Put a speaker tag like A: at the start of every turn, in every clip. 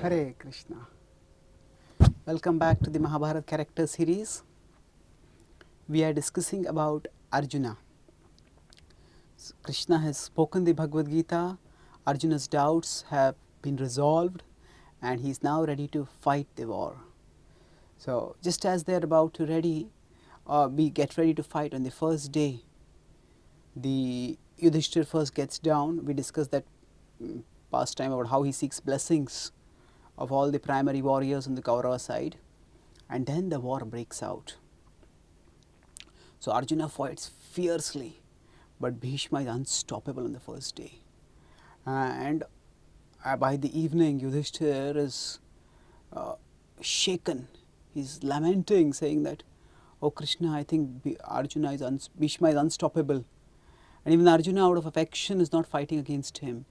A: Hare Krishna. Welcome back to the Mahabharata Characters series. We are discussing about Arjuna. So Krishna has spoken the Bhagavad Gita, Arjuna's doubts have been resolved and he is now ready to fight the war. So just as they are about to get ready to fight on the first day, the Yudhishthir first gets down. We discussed that past time about how he seeks blessings of all the primary warriors on the Kaurava side, and then the war breaks out. So Arjuna fights fiercely, but Bhishma is unstoppable on the first day. And by the evening, Yudhishthir is shaken. He is lamenting, saying that, "Oh Krishna, I think Bhishma is unstoppable." And even Arjuna, out of affection, is not fighting against him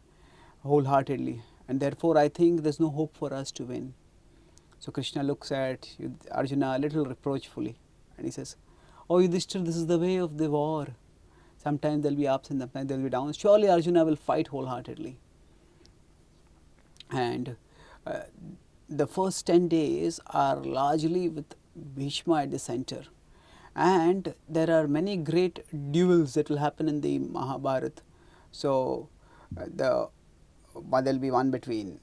A: wholeheartedly. And therefore, I think there is no hope for us to win. So Krishna looks at Arjuna a little reproachfully and he says, "Oh Yudhishthira, this is the way of the war. Sometimes there will be ups and sometimes there will be downs. Surely Arjuna will fight wholeheartedly." And the first 10 days are largely with Bhishma at the center. And there are many great duels that will happen in the Mahabharata. So there will be one between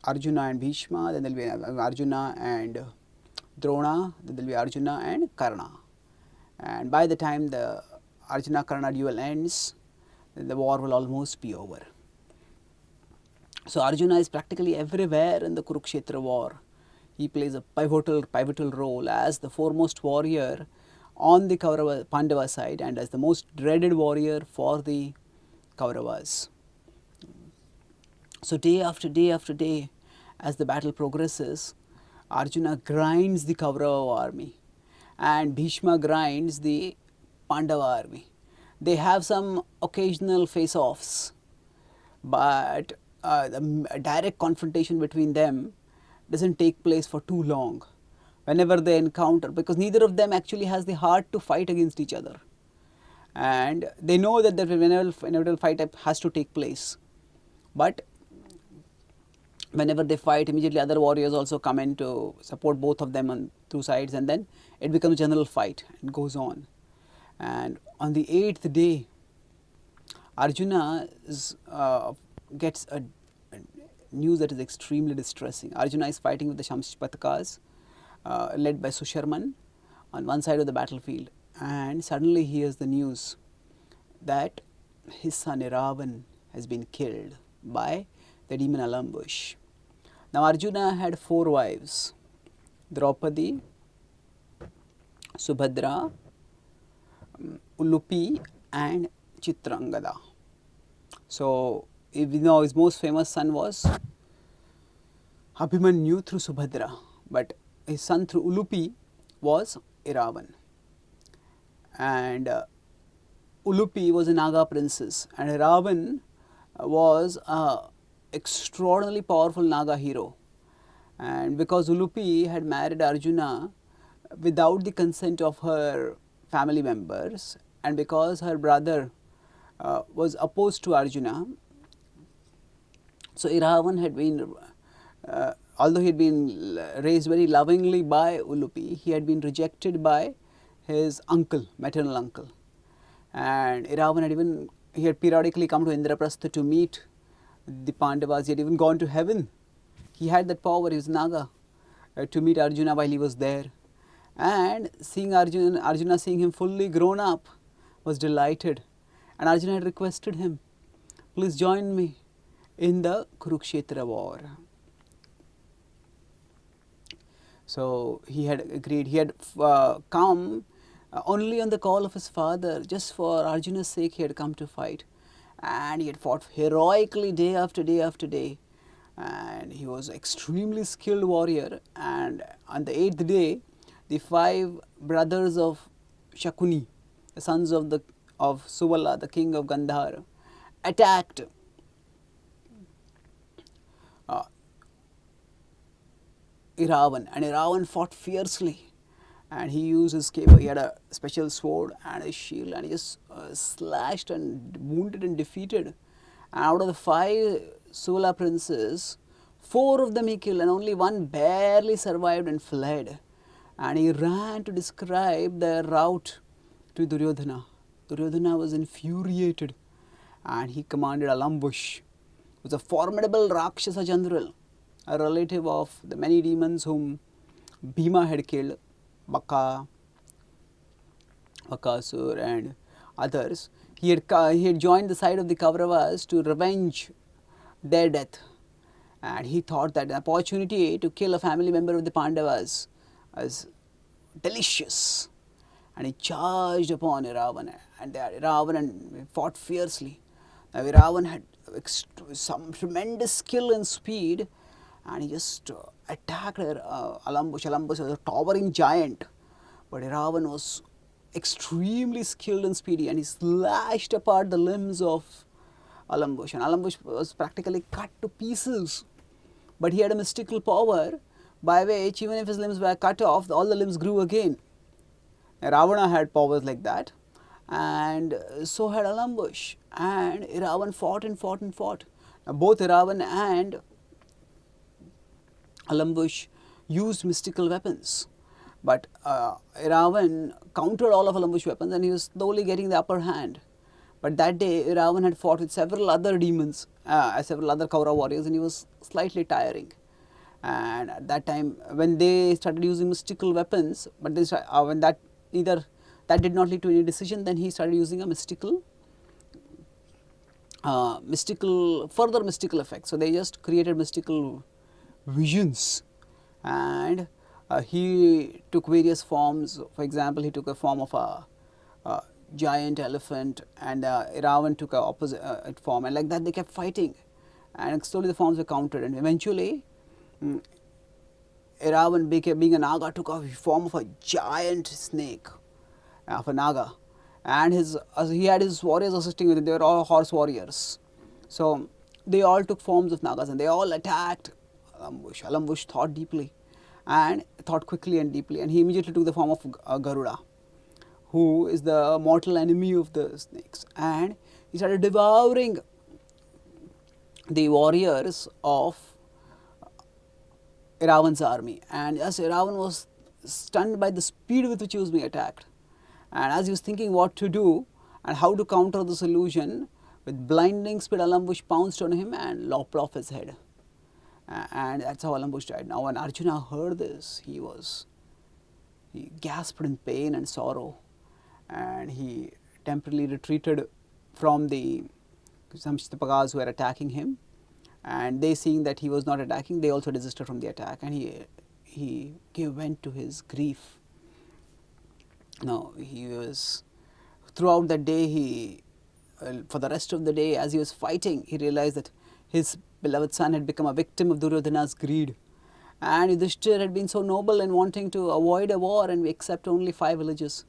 A: Arjuna and Bhishma, then there will be Arjuna and Drona, then there will be Arjuna and Karna. And by the time the Arjuna-Karna duel ends, the war will almost be over. So Arjuna is practically everywhere in the Kurukshetra war. He plays a pivotal role as the foremost warrior on the Pandava side and as the most dreaded warrior for the Kauravas. So day after day after day, as the battle progresses, Arjuna grinds the Kaurava army and Bhishma grinds the Pandava army. They have some occasional face-offs, but the direct confrontation between them doesn't take place for too long. Whenever they encounter, because neither of them actually has the heart to fight against each other, and they know that the inevitable fight has to take place, but whenever they fight, immediately other warriors also come in to support both of them on two sides, and then it becomes a general fight and goes on. And on the 8th day, Arjuna gets a news that is extremely distressing. Arjuna is fighting with the Shamshpatakas led by Susharman on one side of the battlefield, and suddenly he hears the news that his son Iravan has been killed by the demon Alambush. Now Arjuna had 4 wives: Draupadi, Subhadra, Ulupi and Chitrangada. So we know his most famous son was Abhimanyu through Subhadra, but his son through Ulupi was Iravan. And Ulupi was a Naga princess and Iravan was a extraordinarily powerful Naga hero. And because Ulupi had married Arjuna without the consent of her family members, and because her brother was opposed to Arjuna, so Iravan had been, although he had been raised very lovingly by Ulupi, he had been rejected by his uncle, maternal uncle. And Iravan had periodically come to Indraprastha to meet the Pandavas. He had even gone to heaven. He had that power, he was Naga, to meet Arjuna while he was there. And seeing Arjuna seeing him fully grown up, was delighted. And Arjuna had requested him, "Please join me in the Kurukshetra war." So he had agreed. He had come only on the call of his father. Just for Arjuna's sake he had come to fight, and he had fought heroically day after day after day, and he was extremely skilled warrior. And on the 8th day, the 5 brothers of Shakuni, the sons of Suvala, the king of Gandhara, attacked Iravan, and Iravan fought fiercely, and he used his cape. He had a special sword and a shield, and he just slashed and wounded and defeated. And out of the 5 Suvala princes, 4 of them he killed and only one barely survived and fled. And he ran to describe the route to Duryodhana. Duryodhana was infuriated and he commanded Alambush, who was a formidable Rakshasa general, a relative of the many demons whom Bhima had killed, Bakasur and others. He had joined the side of the Kauravas to revenge their death, and he thought that the opportunity to kill a family member of the Pandavas was delicious, and he charged upon Ravana, and Ravana fought fiercely. Now Ravana had some tremendous skill and speed, and he just attacked Alambush. Alambush was a towering giant, but Ravana was extremely skilled and speedy, and he slashed apart the limbs of Alambush, and Alambush was practically cut to pieces. But he had a mystical power by which even if his limbs were cut off, all the limbs grew again. Ravana had powers like that, and so had Alambush, and Ravana fought and fought and fought. Now, both Ravana and Alambush used mystical weapons, but Ravana countered all of Alambush's weapons and he was slowly getting the upper hand. But that day Ravana had fought with several other demons, several other Kaurava warriors, and he was slightly tiring. And at that time when they started using mystical weapons, but they, when that did not lead to any decision, then he started using a further mystical effects. So they just created mystical visions, and he took various forms. For example, he took a form of a giant elephant, and Ravana took a opposite form, and like that they kept fighting, and slowly the forms were counted, and eventually Ravana, being a Naga, took a form of a giant snake, of a Naga, and he had his warriors assisting with it. They were all horse warriors, so they all took forms of Nagas and they all attacked Alambush. Alambush thought deeply and thought quickly and deeply, and he immediately took the form of Garuda, who is the mortal enemy of the snakes, and he started devouring the warriors of Ravana's army. And as Ravana was stunned by the speed with which he was being attacked, and as he was thinking what to do and how to counter this illusion, with blinding speed Alambush pounced on him and lopped off his head, and that's how Alambush died. Now when Arjuna heard this, he gasped in pain and sorrow, and he temporarily retreated from the Samshitapagas who were attacking him, and they, seeing that he was not attacking, they also desisted from the attack, and he gave vent to his grief. Now he was, throughout that day, for the rest of the day, as he was fighting, he realized that his beloved son had become a victim of Duryodhana's greed, and Yudhishthira had been so noble in wanting to avoid a war and accept only 5 villages,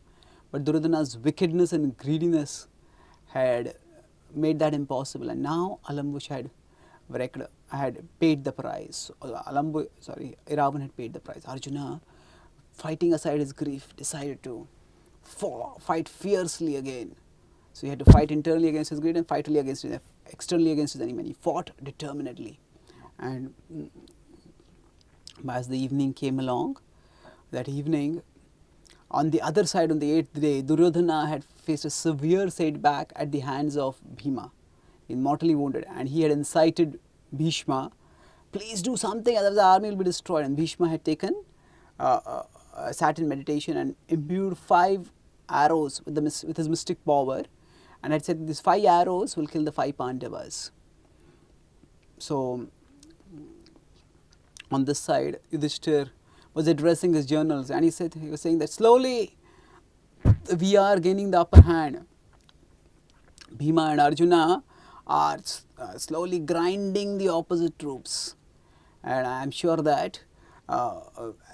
A: but Duryodhana's wickedness and greediness had made that impossible, and now Alambush had paid the price. Ravana had paid the price. Arjuna, fighting aside his grief, decided to fight fiercely again. So he had to fight internally against his greed and fight externally against his enemy. He fought determinedly, and as the evening came along, that evening, on the other side, on the 8th day, Duryodhana had faced a severe setback at the hands of Bhima, mortally wounded, and he had incited Bhishma, please do something, otherwise the army will be destroyed. And Bhishma had sat in meditation and imbued 5 arrows with his mystic power, and had said these 5 arrows will kill the 5 Pandavas. So on this side, Yudhishthira was addressing his journals, and he was saying that slowly we are gaining the upper hand. Bhima and Arjuna are slowly grinding the opposite troops, and I am sure that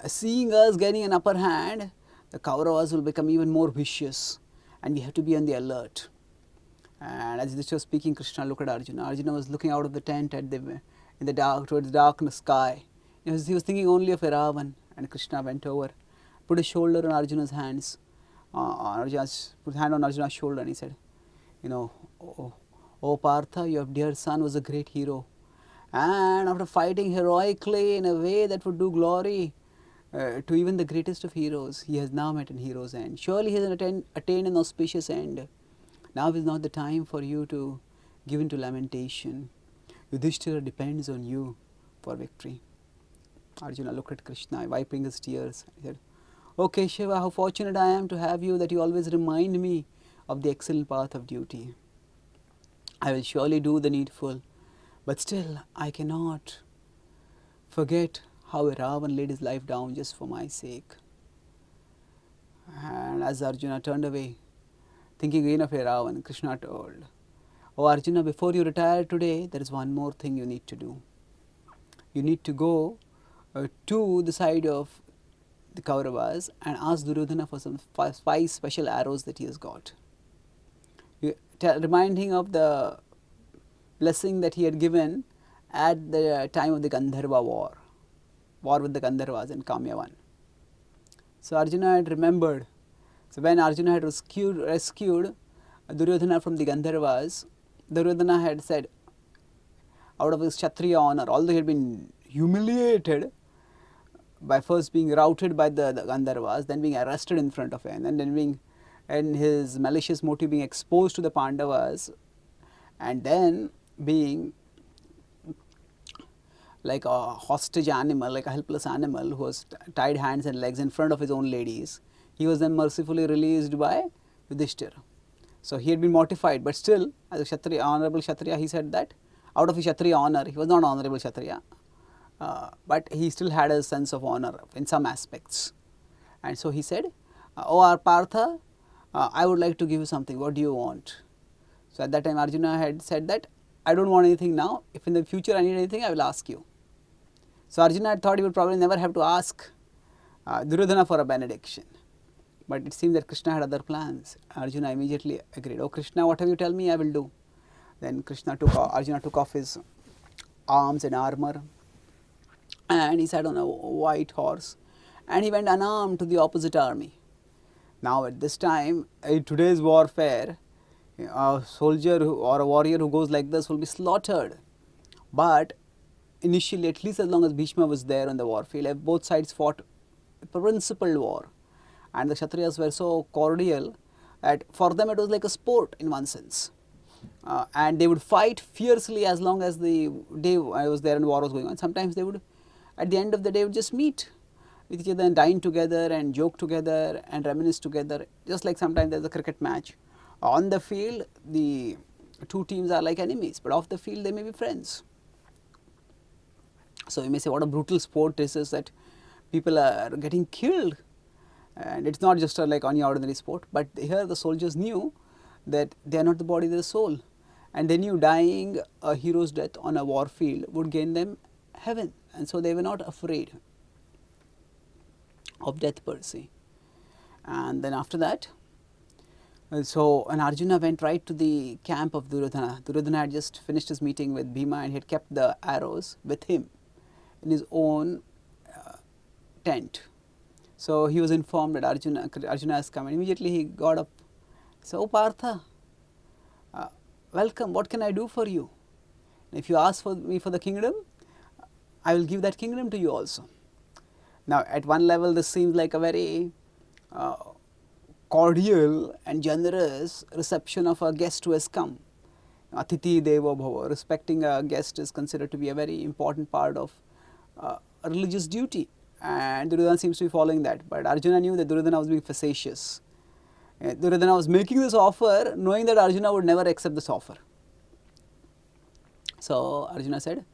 A: seeing us getting an upper hand, the Kauravas will become even more vicious, and we have to be on the alert. And as this was speaking, Krishna looked at Arjuna. Arjuna was looking out of the tent in the dark, towards the dark sky. He was thinking only of Ravana, and Krishna went over, put his shoulder on Arjuna's hands, put his hand on Arjuna's shoulder, and he said, "Oh Partha, your dear son was a great hero, and after fighting heroically in a way that would do glory to even the greatest of heroes, he has now met an hero's end. Surely he has attained an auspicious end. Now is not the time for you to give in to lamentation. Yudhishthira depends on you for victory. Arjuna looked at Krishna, wiping his tears. He said, "O Keshava, how fortunate I am to have you, that you always remind me of the excellent path of duty. I will surely do the needful, but still I cannot forget how Ravan laid his life down just for my sake." And as Arjuna turned away, thinking again of Ravan, Krishna told, "O Arjuna, before you retire today, there is one more thing you need to do. You need to go to the side of the Kauravas and ask Duryodhana for some five special arrows that he has got. Reminding of the blessing that he had given at the time of the Gandharva war with the Gandharvas in Kamyavan. So Arjuna had remembered. So when Arjuna had rescued Duryodhana from the Gandharvas, Duryodhana had said, out of his Kshatriya honor, although he had been humiliated by first being routed by the Gandharvas, then being arrested in front of him, and then being, and his malicious motive being exposed to the Pandavas, and then being like a hostage animal, like a helpless animal who was tied hands and legs in front of his own ladies, he was then mercifully released by Yudhishthira. So he had been mortified, but still, as a Kshatriya, honorable Kshatriya, he said that out of his Kshatriya honor, he was not honorable Kshatriya, but he still had a sense of honor in some aspects. And so he said, "O Partha, I would like to give you something. What do you want?" So at that time Arjuna had said that, "I don't want anything now. If in the future I need anything, I will ask you." So Arjuna had thought he would probably never have to ask Duryodhana for a benediction. But it seemed that Krishna had other plans. Arjuna immediately agreed. "Oh Krishna, whatever you tell me, I will do." Then Arjuna took off his arms and armor, and he sat on a white horse, and he went unarmed to the opposite army. Now at this time, in today's warfare, a soldier or a warrior who goes like this will be slaughtered. But initially, at least as long as Bhishma was there on the war field, both sides fought a principled war. And the Kshatriyas were so cordial that for them it was like a sport in one sense. And they would fight fiercely as long as the day I was there and war was going on. Sometimes they would, at the end of the day, would just meet with each other and dine together and joke together and reminisce together, just like sometimes there's a cricket match. On the field, the two teams are like enemies, but off the field they may be friends. So you may say, what a brutal sport this is, that people are getting killed. And it's not just like any ordinary sport, but here the soldiers knew that they are not the body, they are the soul. And they knew dying a hero's death on a war field would gain them heaven. And so they were not afraid of death per se. And then after that, and Arjuna went right to the camp of Duryodhana. Duryodhana had just finished his meeting with Bhima, and he had kept the arrows with him in his own tent. So he was informed that Arjuna has come, and immediately he got up. So, "O Partha, welcome, what can I do for you? If you ask for me for the kingdom, I will give that kingdom to you also." Now at one level this seems like a very cordial and generous reception of a guest who has come. Atiti Devo Bhava, respecting a guest is considered to be a very important part of a religious duty, and Duryodhana seems to be following that. But Arjuna knew that Duryodhana was being facetious. Duryodhana was making this offer knowing that Arjuna would never accept this offer. So Arjuna said,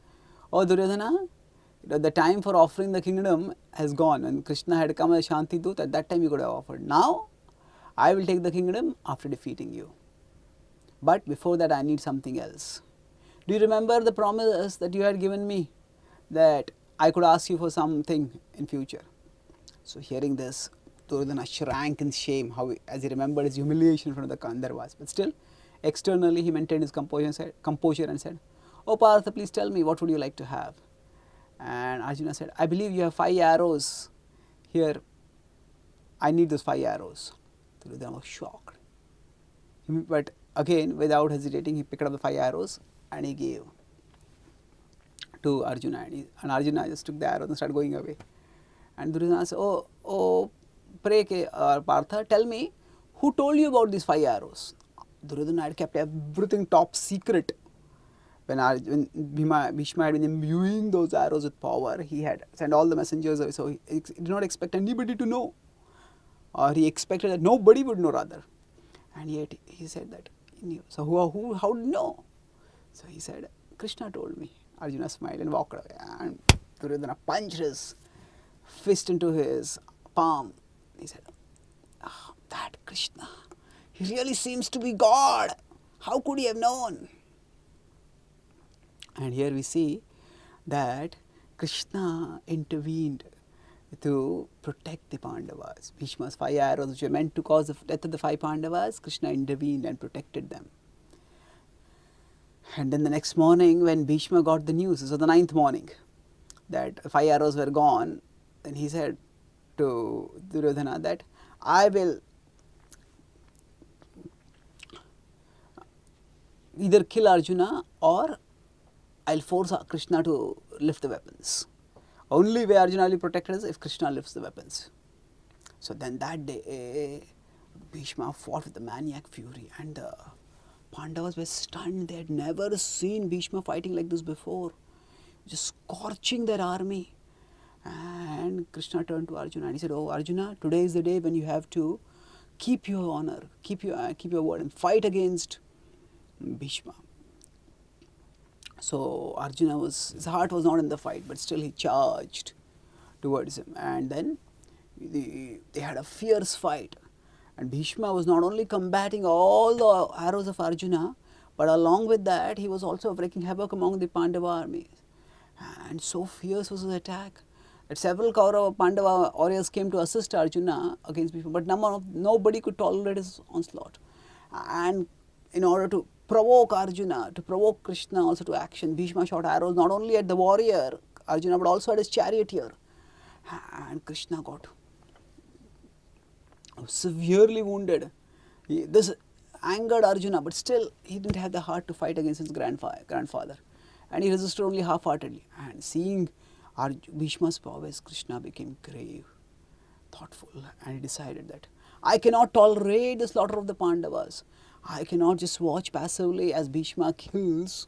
A: "Oh Duryodhana, the time for offering the kingdom has gone. When Krishna had come as Shanti Dut, at that time you could have offered. Now I will take the kingdom after defeating you. But before that I need something else. Do you remember the promise that you had given me, that I could ask you for something in future?" So hearing this, Duryodhana shrank in shame, as he remembered his humiliation in front of the Gandharvas. But still, externally he maintained his composure and said, "O Partha, please tell me, what would you like to have?" And Arjuna said, "I believe you have 5 arrows here. I need those 5 arrows." Duryodhana was shocked. But again, without hesitating, he picked up the 5 arrows and he gave to Arjuna, and Arjuna just took the arrows and started going away. And Duryodhana said, oh, pray Partha, tell me, who told you about these 5 arrows? Duryodhana had kept everything top secret. When Bhishma had been imbuing those arrows with power, he had sent all the messengers away, so he did not expect anybody to know, or he expected that nobody would know rather. And yet he said that he knew. So how did he know? So he said, Krishna told me. Arjuna smiled and walked away, and Duryodhana punched his fist into his palm. He said, oh, that Krishna, he really seems to be God. How could he have known? And here we see that Krishna intervened to protect the Pandavas. Bhishma's 5 arrows, which were meant to cause the death of the 5 Pandavas, Krishna intervened and protected them. And then the next morning, when Bhishma got the news, this was the 9th morning, that 5 arrows were gone, then he said to Duryodhana that I will either kill Arjuna or I'll force Krishna to lift the weapons. Only way Arjuna will be protected is if Krishna lifts the weapons. So then that day, Bhishma fought with the maniac fury, and the Pandavas were stunned. They had never seen Bhishma fighting like this before, just scorching their army. And Krishna turned to Arjuna and he said, oh Arjuna, today is the day when you have to keep your honor, keep your word and fight against Bhishma. So Arjuna his heart was not in the fight, but still he charged towards him. And then they had a fierce fight. And Bhishma was not only combating all the arrows of Arjuna, but along with that, he was also wreaking havoc among the Pandava armies. And so fierce was his attack that several Kaurava Pandava warriors came to assist Arjuna against Bhishma, but nobody could tolerate his onslaught. And in order to provoke Arjuna, to provoke Krishna also to action, Bhishma shot arrows not only at the warrior Arjuna, but also at his charioteer. And Krishna got severely wounded. This angered Arjuna, but still he didn't have the heart to fight against his grandfather. And he resisted only half-heartedly. And seeing Bhishma's prowess, Krishna became grave, thoughtful, and he decided that I cannot tolerate the slaughter of the Pandavas. I cannot just watch passively as Bhishma kills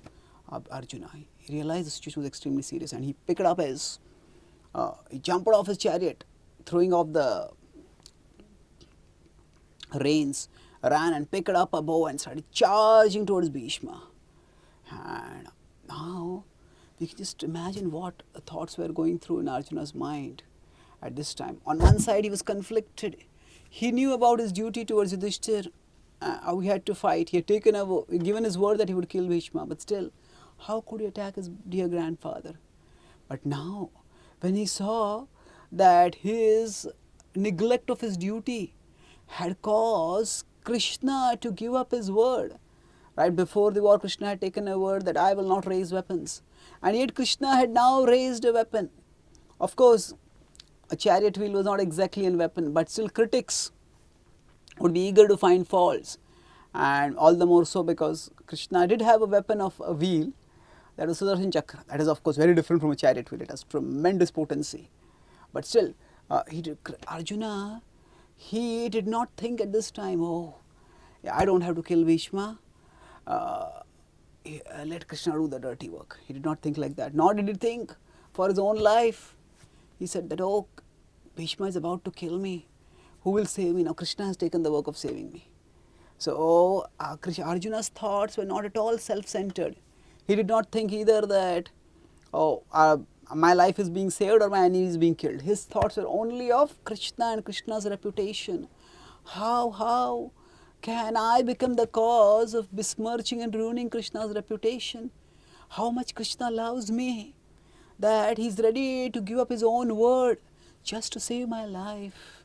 A: Arjuna. He realized the situation was extremely serious, and he picked up he jumped off his chariot, throwing off the reins, ran and picked up a bow and started charging towards Bhishma. And now we can just imagine what thoughts were going through in Arjuna's mind at this time. On one side, he was conflicted. He knew about his duty towards Yudhishthir, how he had to fight. He had given his word that he would kill Bhishma, but still, how could he attack his dear grandfather? But now, when he saw that his neglect of his duty had caused Krishna to give up his word. Right before the war, Krishna had taken a word that I will not raise weapons. And yet Krishna had now raised a weapon. Of course, a chariot wheel was not exactly a weapon, but still critics would be eager to find faults. And all the more so because Krishna did have a weapon of a wheel, that was Sudarshan Chakra. That is of course very different from a chariot wheel. It has tremendous potency. But still, Arjuna, he did not think at this time, oh, I don't have to kill Bhishma. Let Krishna do the dirty work. He did not think like that. Nor did he think for his own life. He said that, oh, Bhishma is about to kill me. Who will save me? Now Krishna has taken the work of saving me. So Arjuna's thoughts were not at all self-centered. He did not think either that, oh, my life is being saved or my enemy is being killed. His thoughts were only of Krishna and Krishna's reputation. How can I become the cause of besmirching and ruining Krishna's reputation? How much Krishna loves me that he's ready to give up his own word just to save my life.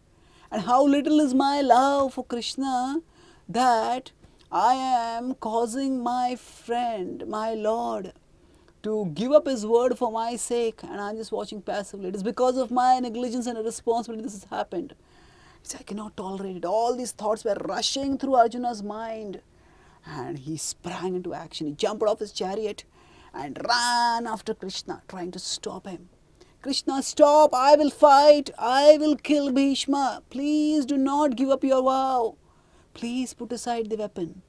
A: And how little is my love for Krishna that I am causing my friend, my Lord, to give up his word for my sake, and I'm just watching passively. It is because of my negligence and irresponsibility this has happened. I cannot tolerate it. All these thoughts were rushing through Arjuna's mind, and he sprang into action. He jumped off his chariot and ran after Krishna, trying to stop him. Krishna, stop! I will fight! I will kill Bhishma! Please do not give up your vow! Please put aside the weapon.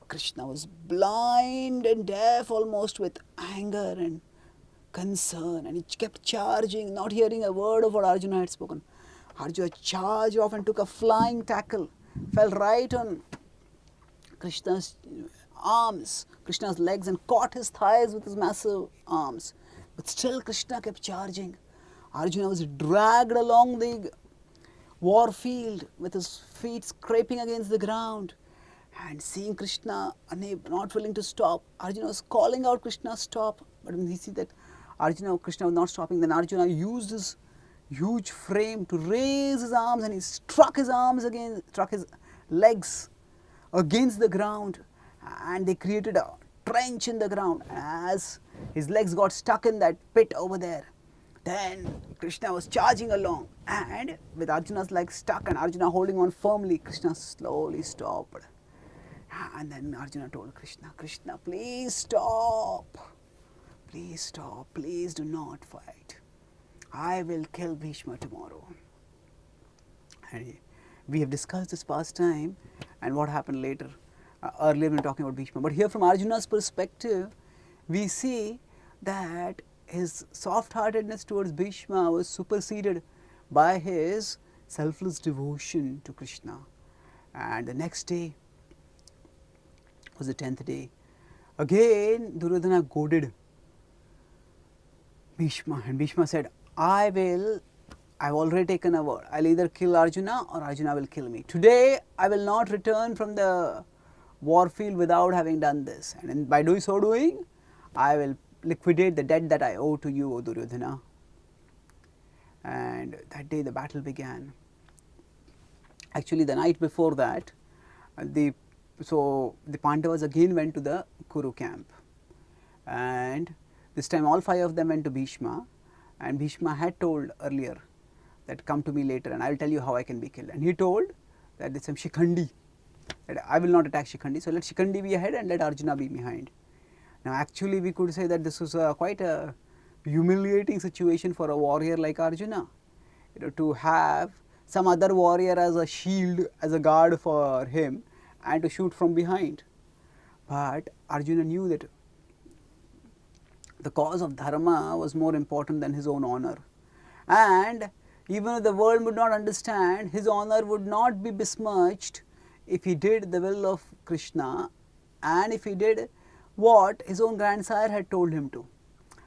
A: Krishna was blind and deaf almost with anger and concern, and he kept charging, not hearing a word of what Arjuna had spoken. Arjuna charged off and took a flying tackle, fell right on Krishna's arms, Krishna's legs, and caught his thighs with his massive arms. But still Krishna kept charging. Arjuna was dragged along the war field with his feet scraping against the ground. And seeing Krishna not willing to stop, Arjuna was calling out, Krishna, stop. But when he see that Krishna was not stopping, then Arjuna used his huge frame to raise his arms, and he struck his legs against the ground, and they created a trench in the ground. As his legs got stuck in that pit over there, then Krishna was charging along, and with Arjuna's legs stuck and Arjuna holding on firmly, Krishna slowly stopped. And then Arjuna told Krishna, Krishna, please stop. Please stop. Please do not fight. I will kill Bhishma tomorrow. And we have discussed this past time and what happened later. Earlier we were talking about Bhishma. But here from Arjuna's perspective, we see that his soft-heartedness towards Bhishma was superseded by his selfless devotion to Krishna. And the next day was the 10th day. Again, Duryodhana goaded Bhishma, and Bhishma said, I've already taken a word. I'll either kill Arjuna or Arjuna will kill me. Today, I will not return from the war field without having done this. And by so doing, I will liquidate the debt that I owe to you, O Duryodhana. And that day the battle began. Actually, the night before that, the Pandavas again went to the Kuru camp. And this time all 5 of them went to Bhishma, and Bhishma had told earlier that come to me later and I will tell you how I can be killed. And he told that there is some Shikhandi, that I will not attack Shikhandi, so let Shikhandi be ahead and let Arjuna be behind. Now actually we could say that this was quite a humiliating situation for a warrior like Arjuna, to have some other warrior as a shield, as a guard for him, and to shoot from behind. But Arjuna knew that the cause of dharma was more important than his own honor. And even if the world would not understand, his honor would not be besmirched if he did the will of Krishna and if he did what his own grandsire had told him to.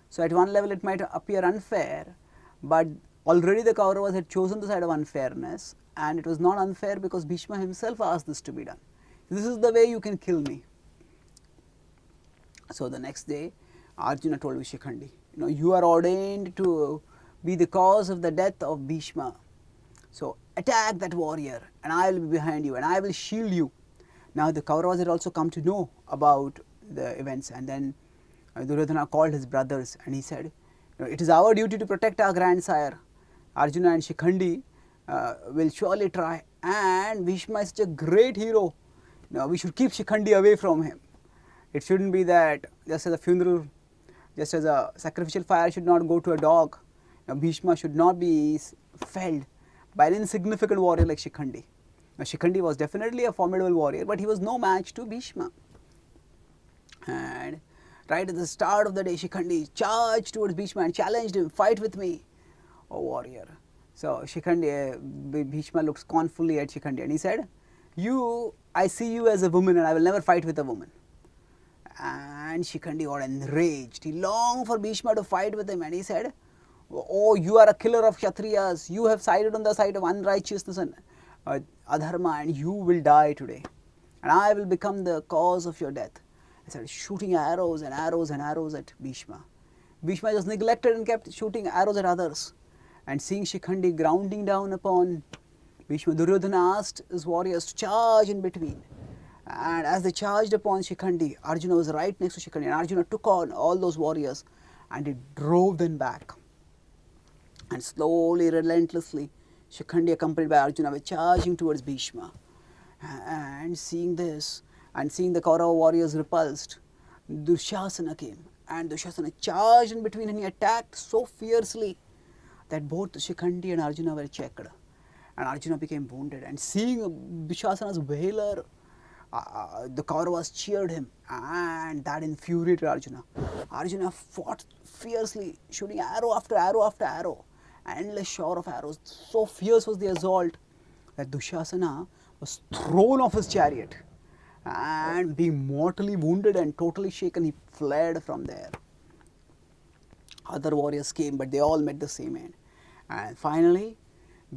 A: So at one level it might appear unfair, but already the Kauravas had chosen the side of unfairness, and it was not unfair because Bhishma himself asked this to be done. This is the way you can kill me. So the next day Arjuna told Shikhandi, you are ordained to be the cause of the death of Bhishma. So attack that warrior and I will be behind you and I will shield you. Now the Kauravas had also come to know about the events, and then Duryodhana called his brothers and he said, it is our duty to protect our grandsire. Arjuna and Shikhandi will surely try, and Bhishma is such a great hero. We should keep Shikhandi away from him. It shouldn't be that just as a funeral, just as a sacrificial fire should not go to a dog, Bhishma should not be felled by an insignificant warrior like Shikhandi. Now Shikhandi was definitely a formidable warrior, but he was no match to Bhishma. And right at the start of the day, Shikhandi charged towards Bhishma and challenged him, fight with me, O warrior. So Bhishma looked scornfully at Shikhandi and he said, I see you as a woman and I will never fight with a woman. And Shikhandi got enraged. He longed for Bhishma to fight with him, and he said, oh, you are a killer of Kshatriyas. You have sided on the side of unrighteousness and adharma, and you will die today. And I will become the cause of your death. He started shooting arrows and arrows and arrows at Bhishma. Bhishma just neglected and kept shooting arrows at others. And seeing Shikhandi grounding down upon Bhishma, Duryodhana asked his warriors to charge in between. And as they charged upon Shikhandi, Arjuna was right next to Shikhandi, and Arjuna took on all those warriors and he drove them back. And slowly, relentlessly, Shikhandi, accompanied by Arjuna, were charging towards Bhishma. And seeing this, and seeing the Kaurava warriors repulsed, Dushasana came and Dushasana charged in between and he attacked so fiercely that both Shikhandi and Arjuna were checked. And Arjuna became wounded. And seeing Dushasana's valor, the Kauravas cheered him, and that infuriated Arjuna. Arjuna fought fiercely, shooting arrow after arrow after arrow, endless shower of arrows. So fierce was the assault that Dushasana was thrown off his chariot, and being mortally wounded and totally shaken, he fled from there. Other warriors came, but they all met the same end. And finally,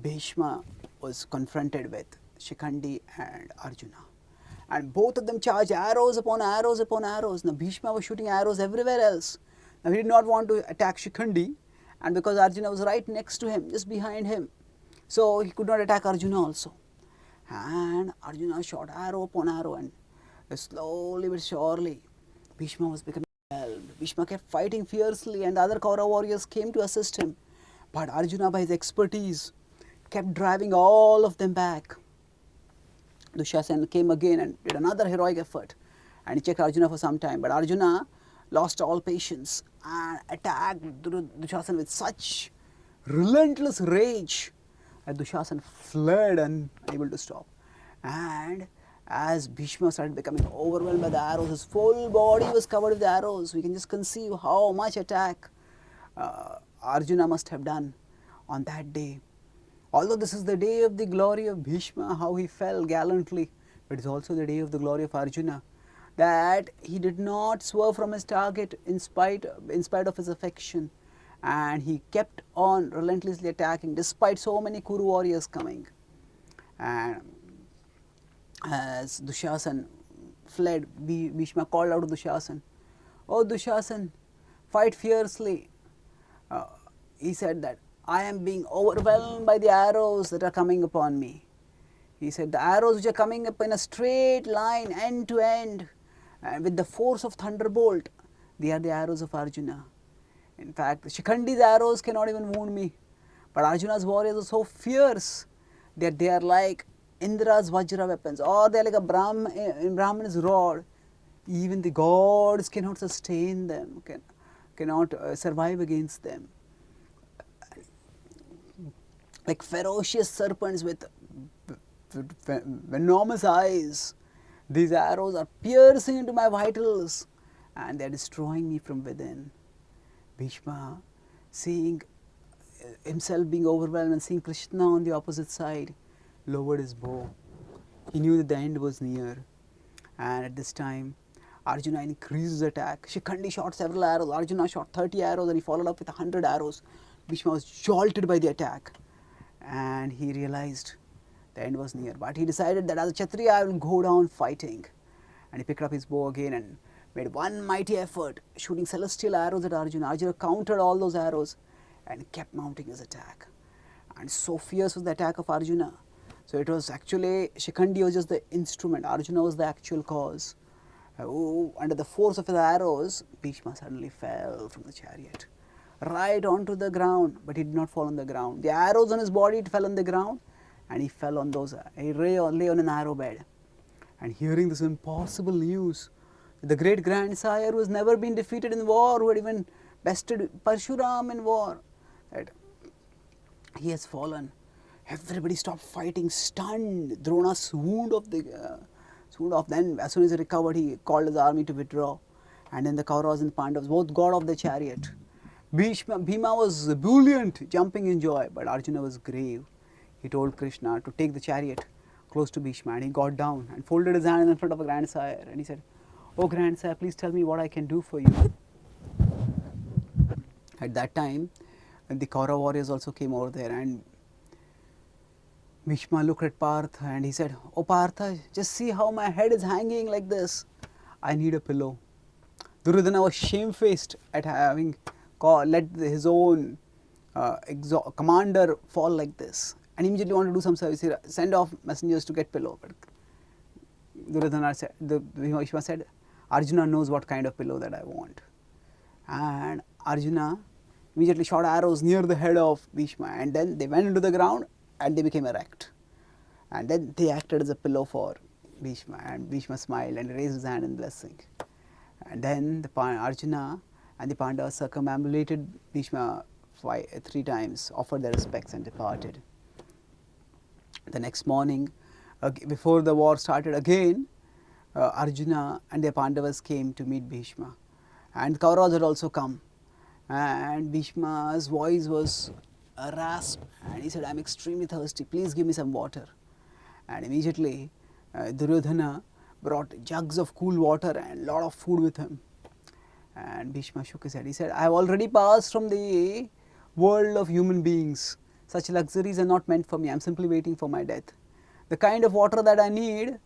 A: Bhishma was confronted with Shikhandi and Arjuna. And both of them charged arrows upon arrows upon arrows. Now Bhishma was shooting arrows everywhere else. Now he did not want to attack Shikhandi, and because Arjuna was right next to him, just behind him, so he could not attack Arjuna also. And Arjuna shot arrow upon arrow, and slowly but surely Bhishma was becoming overwhelmed. Bhishma kept fighting fiercely, and the other Kaurava warriors came to assist him. But Arjuna, by his expertise, kept driving all of them back. Dushasana came again and did another heroic effort, and he checked Arjuna for some time. But Arjuna lost all patience and attacked Dushasana with such relentless rage that Dushasana fled, unable to stop. And as Bhishma started becoming overwhelmed by the arrows, his full body was covered with arrows. We can just conceive how much attack Arjuna must have done on that day. Although this is the day of the glory of Bhishma, how he fell gallantly, but it is also the day of the glory of Arjuna, that he did not swerve from his target in spite of his affection, and he kept on relentlessly attacking despite so many Kuru warriors coming. And as Dushasan fled, Bhishma called out to Dushasan, "Oh Dushasan, fight fiercely." He said that, "I am being overwhelmed by the arrows that are coming upon me." He said, "The arrows which are coming up in a straight line, end to end, and with the force of thunderbolt, they are the arrows of Arjuna. In fact, Shikhandi's arrows cannot even wound me, but Arjuna's warriors are so fierce that they are like Indra's Vajra weapons, or they are like a Brahman's rod. Even the gods cannot sustain them, cannot survive against them. Like ferocious serpents with venomous eyes, these arrows are piercing into my vitals, and they are destroying me from within." Bhishma, seeing himself being overwhelmed and seeing Krishna on the opposite side, lowered his bow. He knew that the end was near, and at this time Arjuna increased his attack. Shikhandi shot several arrows, Arjuna shot 30 arrows, and he followed up with 100 arrows. Bhishma was jolted by the attack, and he realized the end was near. But he decided that as a Kshatriya, I will go down fighting. And he picked up his bow again and made one mighty effort, shooting celestial arrows at Arjuna. Arjuna countered all those arrows and kept mounting his attack. And so fierce was the attack of Arjuna. So it was actually, Shikhandi was just the instrument, Arjuna was the actual cause. Under the force of his arrows, Bhishma suddenly fell from the chariot, right onto the ground, but he did not fall on the ground. The arrows on his body fell on the ground, and he fell on those, he lay on an arrow bed. And hearing this impossible news, the great grandsire who has never been defeated in war, who had even bested Parshuram in war, that he has fallen. Everybody stopped fighting, stunned. Drona swooned off. Then, as soon as he recovered, he called his army to withdraw. And then the Kauravas and Pandavas both got off the chariot. Bhima was ebullient, jumping in joy, but Arjuna was grave. He told Krishna to take the chariot close to Bhishma, and he got down and folded his hand in front of a grandsire, and he said, "Oh grandsire, please tell me what I can do for you." At that time, the Kaurava warriors also came over there, and Bhishma looked at Partha and he said, "Oh Partha, just see how my head is hanging like this. I need a pillow." Duryodhana was shamefaced at having let his own commander fall like this, and immediately wanted to do some service. He sent off messengers to get pillow. But Duryodhana said, Bhishma said, "Arjuna knows what kind of pillow that I want." And Arjuna immediately shot arrows near the head of Bhishma, and then they went into the ground and they became erect. And then they acted as a pillow for Bhishma, and Bhishma smiled and raised his hand in blessing. And then Arjuna And the Pandavas circumambulated Bhishma 3 times, offered their respects and departed. The next morning, before the war started again, Arjuna and the Pandavas came to meet Bhishma, and Kauravas had also come, and Bhishma's voice was a rasp, and he said, "I am extremely thirsty, please give me some water." And immediately Duryodhana brought jugs of cool water and lot of food with him. And Bhishma shook his head. He said, "I have already passed from the world of human beings. Such luxuries are not meant for me. I am simply waiting for my death. The kind of water that I need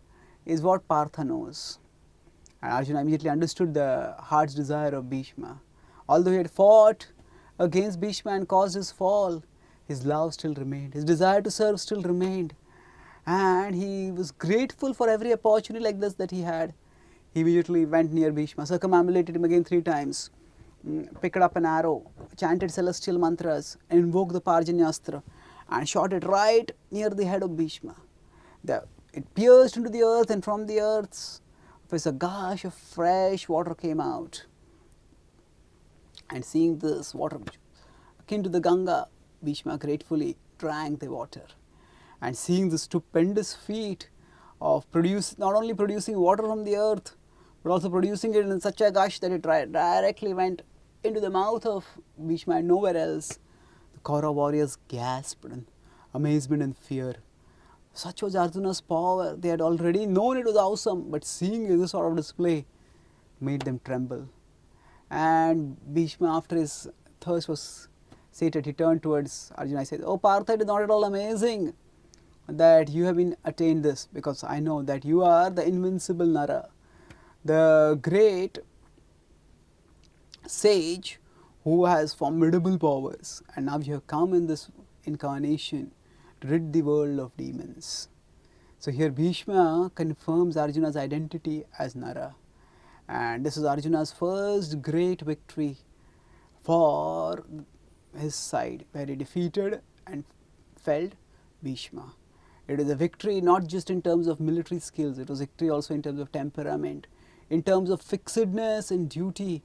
A: is what Partha knows." And Arjuna immediately understood the heart's desire of Bhishma. Although he had fought against Bhishma and caused his fall, his love still remained. His desire to serve still remained. And he was grateful for every opportunity like this that he had. He immediately went near Bhishma, circumambulated him again 3 times, picked up an arrow, chanted celestial mantras, invoked the Parjanyastra, and shot it right near the head of Bhishma. It pierced into the earth, and from the earth a gush of fresh water came out. And seeing this water akin to the Ganga, Bhishma gratefully drank the water. And seeing the stupendous feat of not only producing water from the earth, but also producing it in such a gush that it directly went into the mouth of Bhishma and nowhere else, the Kaurava warriors gasped in amazement and fear. Such was Arjuna's power. They had already known it was awesome, but seeing this sort of display made them tremble. And Bhishma, after his thirst was sated, he turned towards Arjuna and said, "Oh Partha, it is not at all amazing that you have been attained this, because I know that you are the invincible Nara, the great sage who has formidable powers, and now you have come in this incarnation to rid the world of demons." So here Bhishma confirms Arjuna's identity as Nara, and this is Arjuna's first great victory for his side, where he defeated and felled Bhishma. It is a victory not just in terms of military skills, it was victory also in terms of temperament, in terms of fixedness and duty.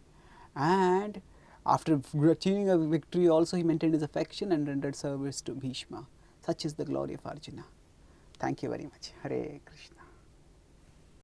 A: And after achieving a victory also, he maintained his affection and rendered service to Bhishma. Such is the glory of Arjuna. Thank you very much. Hare Krishna.